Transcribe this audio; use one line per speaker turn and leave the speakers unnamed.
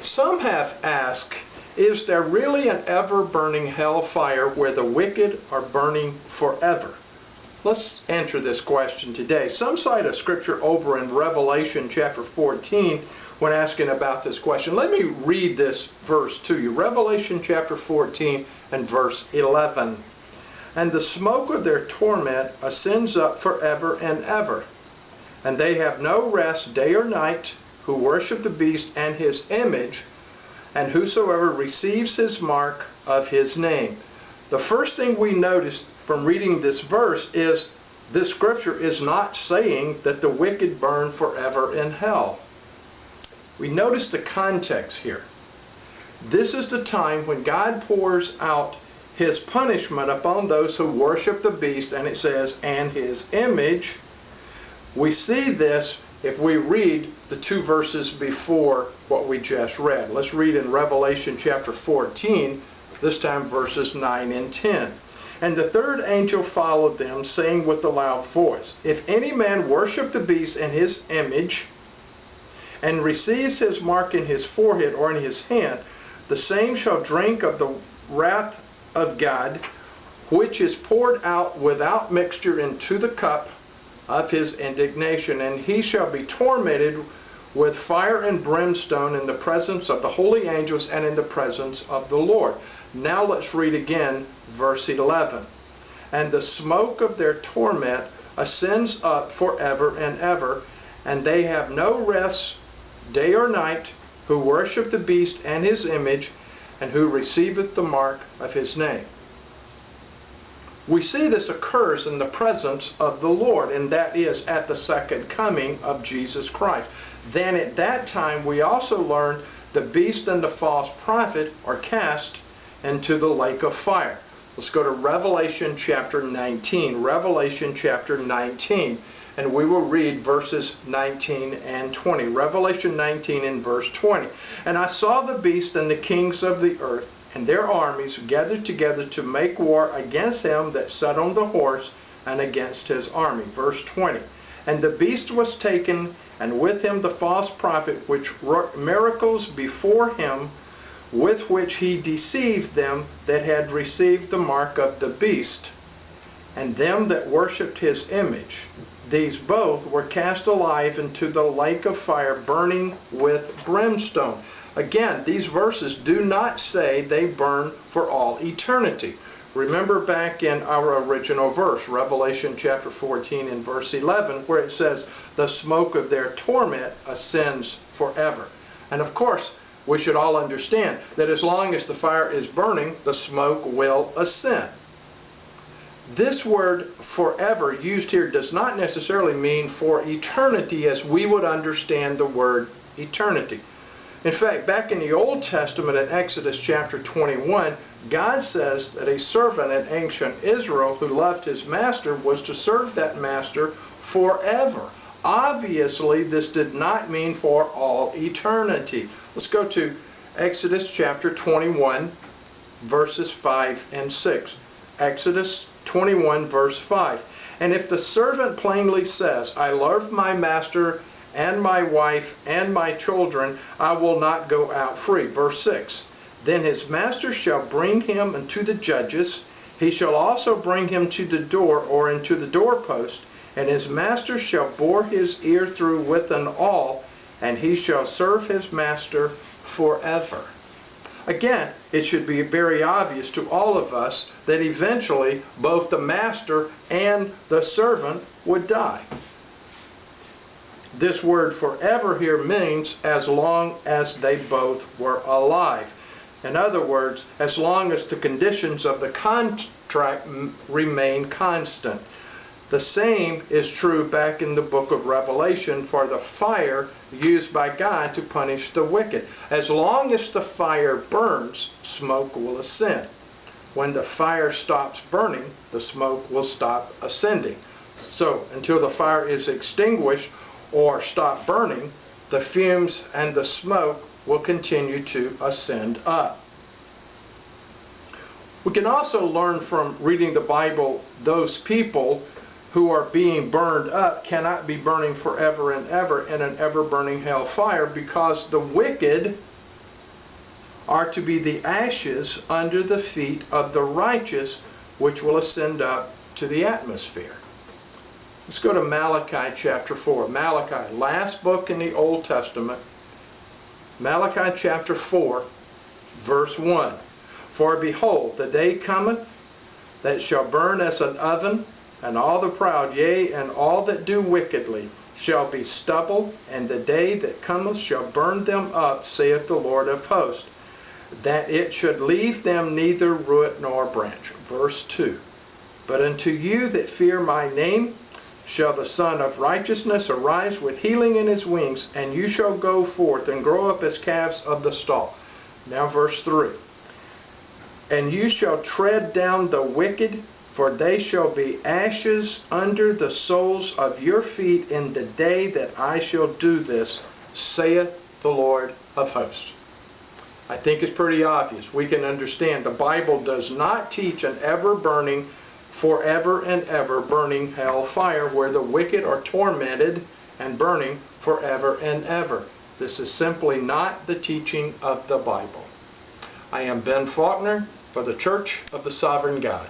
Some have asked, is there really an ever-burning hellfire where the wicked are burning forever? Let's answer this question today. Some cite a scripture over in Revelation chapter 14 when asking about this question. Let me read this verse to you. Revelation chapter 14 and verse 11. And the smoke of their torment ascends up forever and ever. And they have no rest day or night who worship the beast and his image, and whosoever receives his mark of his name. The first thing we notice from reading this verse is this scripture is not saying that the wicked burn forever in hell. We notice the context here. This is the time when God pours out his punishment upon those who worship the beast, and it says, and his image. We see this if we read the two verses before what we just read. Let's read in Revelation chapter 14, this time verses 9 and 10. And the third angel followed them, saying with a loud voice, if any man worship the beast and his image, and receives his mark in his forehead or in his hand, the same shall drink of the wrath of God, which is poured out without mixture into the cup of his indignation. And he shall be tormented with fire and brimstone in the presence of the holy angels and in the presence of the Lord. Now let's read again verse 11. And the smoke of their torment ascends up forever and ever, and they have no rest day or night who worship the beast and his image, and who receiveth the mark of his name. We see this occurs in the presence of the Lord, and that is at the second coming of Jesus Christ. Then at that time we also learn the beast and the false prophet are cast into the lake of fire. Let's go to Revelation chapter 19. Revelation chapter 19. And we will read verses 19 and 20. Revelation 19 and verse 20. And I saw the beast and the kings of the earth and their armies gathered together to make war against him that sat on the horse and against his army. Verse 20. And the beast was taken, and with him the false prophet, which wrought miracles before him, with which he deceived them that had received the mark of the beast, and them that worshipped his image. These both were cast alive into the lake of fire, burning with brimstone. Again, these verses do not say they burn for all eternity. Remember back in our original verse, Revelation chapter 14 and verse 11, where it says, the smoke of their torment ascends forever. And of course, we should all understand that as long as the fire is burning, the smoke will ascend. This word forever used here does not necessarily mean for eternity as we would understand the word eternity. In fact, back in the Old Testament in Exodus chapter 21, God says that a servant in ancient Israel who loved his master was to serve that master forever. Obviously, this did not mean for all eternity. Let's go to Exodus chapter 21, verses 5 and 6. Exodus 21 verse 5. And if the servant plainly says, I love my master and my wife and my children, I will not go out free. Verse 6. Then his master shall bring him unto the judges. He shall also bring him to the door or into the doorpost, and his master shall bore his ear through with an awl, and he shall serve his master forever. Again, it should be very obvious to all of us that eventually both the master and the servant would die. This word forever here means as long as they both were alive. In other words, as long as the conditions of the contract remain constant. The same is true back in the book of Revelation for the fire used by God to punish the wicked. As long as the fire burns, smoke will ascend. When the fire stops burning, the smoke will stop ascending. So until the fire is extinguished or stop burning, the fumes and the smoke will continue to ascend up. We can also learn from reading the Bible those people who are being burned up cannot be burning forever and ever in an ever-burning hell fire, because the wicked are to be the ashes under the feet of the righteous, which will ascend up to the atmosphere. Let's go to Malachi chapter 4. Malachi, last book in the Old Testament. Malachi chapter 4, verse 1. For behold, the day cometh that shall burn as an oven, and all the proud, yea, and all that do wickedly, shall be stubble, and the day that cometh shall burn them up, saith the Lord of hosts, that it should leave them neither root nor branch. Verse 2. But unto you that fear my name shall the Son of Righteousness arise with healing in his wings, and you shall go forth and grow up as calves of the stall. Now verse 3. And you shall tread down the wicked, for they shall be ashes under the soles of your feet in the day that I shall do this, saith the Lord of hosts. I think it's pretty obvious. We can understand the Bible does not teach an ever-burning, forever and ever burning hell fire where the wicked are tormented and burning forever and ever. This is simply not the teaching of the Bible. I am Ben Faulkner for the Church of the Sovereign God.